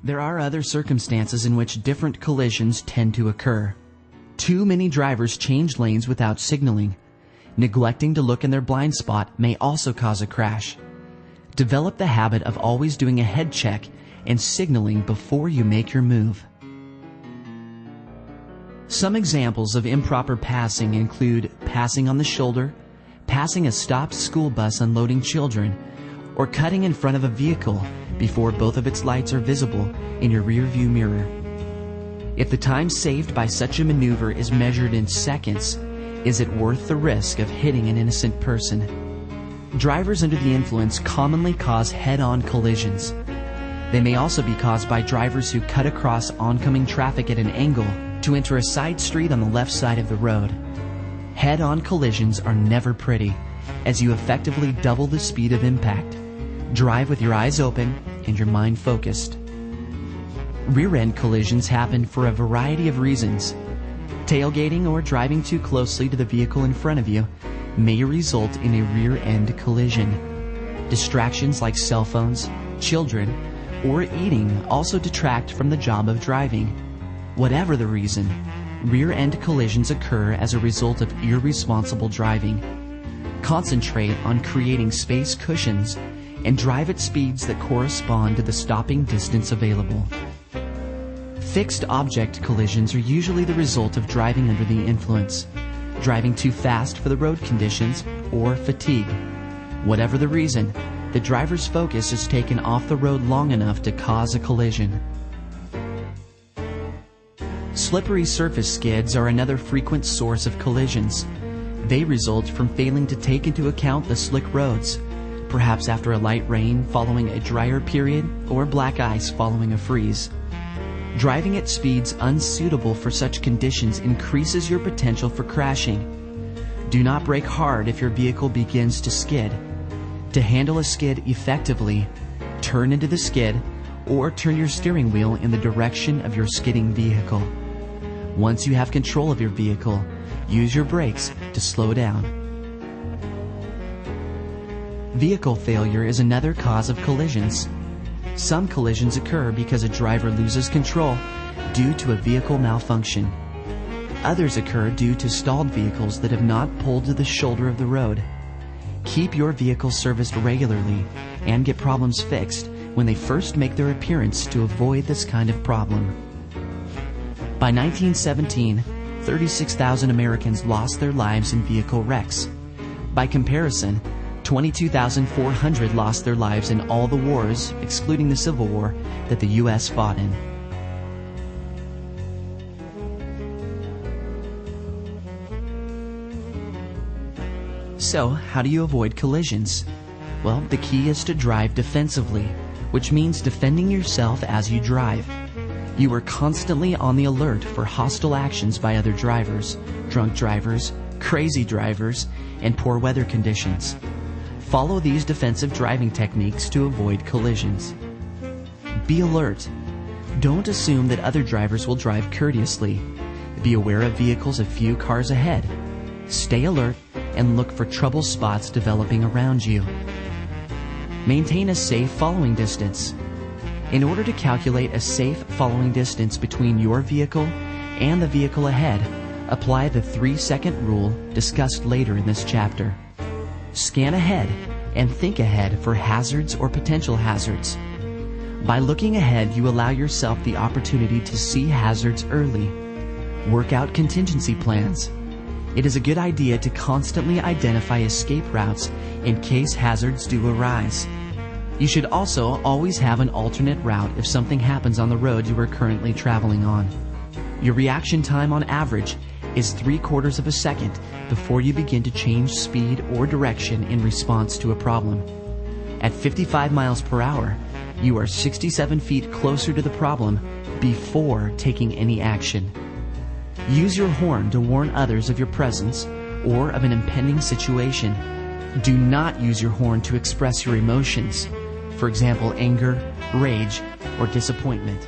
There are other circumstances in which different collisions tend to occur. Too many drivers change lanes without signaling. Neglecting to look in their blind spot may also cause a crash. Develop the habit of always doing a head check and signaling before you make your move. Some examples of improper passing include passing on the shoulder, passing a stopped school bus unloading children, or cutting in front of a vehicle before both of its lights are visible in your rearview mirror. If the time saved by such a maneuver is measured in seconds, is it worth the risk of hitting an innocent person? Drivers under the influence commonly cause head-on collisions. They may also be caused by drivers who cut across oncoming traffic at an angle to enter a side street on the left side of the road. Head-on collisions are never pretty, as you effectively double the speed of impact. Drive with your eyes open and your mind focused. Rear-end collisions happen for a variety of reasons. Tailgating or driving too closely to the vehicle in front of you may result in a rear-end collision. Distractions like cell phones, children, or eating also detract from the job of driving. Whatever the reason, rear-end collisions occur as a result of irresponsible driving. Concentrate on creating space cushions and drive at speeds that correspond to the stopping distance available. Fixed object collisions are usually the result of driving under the influence, driving too fast for the road conditions, or fatigue. Whatever the reason, the driver's focus is taken off the road long enough to cause a collision. Slippery surface skids are another frequent source of collisions. They result from failing to take into account the slick roads, perhaps after a light rain following a drier period or black ice following a freeze. Driving at speeds unsuitable for such conditions increases your potential for crashing. Do not brake hard if your vehicle begins to skid. To handle a skid effectively, turn into the skid or turn your steering wheel in the direction of your skidding vehicle. Once you have control of your vehicle, use your brakes to slow down. Vehicle failure is another cause of collisions. Some collisions occur because a driver loses control due to a vehicle malfunction. Others occur due to stalled vehicles that have not pulled to the shoulder of the road. Keep your vehicle serviced regularly and get problems fixed when they first make their appearance to avoid this kind of problem. By 1917, 36,000 Americans lost their lives in vehicle wrecks. By comparison, 22,400 lost their lives in all the wars, excluding the Civil War, that the U.S. fought in. So, how do you avoid collisions? Well, the key is to drive defensively, which means defending yourself as you drive. You are constantly on the alert for hostile actions by other drivers, drunk drivers, crazy drivers, and poor weather conditions. Follow these defensive driving techniques to avoid collisions. Be alert. Don't assume that other drivers will drive courteously. Be aware of vehicles a few cars ahead. Stay alert and look for trouble spots developing around you. Maintain a safe following distance. In order to calculate a safe following distance between your vehicle and the vehicle ahead, apply the 3-second rule discussed later in this chapter. Scan ahead and think ahead for hazards or potential hazards. By looking ahead, you allow yourself the opportunity to see hazards early. Work out contingency plans. It is a good idea to constantly identify escape routes in case hazards do arise. You should also always have an alternate route if something happens on the road you are currently traveling on. Your reaction time on average is 3/4 of a second before you begin to change speed or direction in response to a problem. At 55 miles per hour, you are 67 feet closer to the problem before taking any action. Use your horn to warn others of your presence or of an impending situation. Do not use your horn to express your emotions, for example, anger, rage, or disappointment.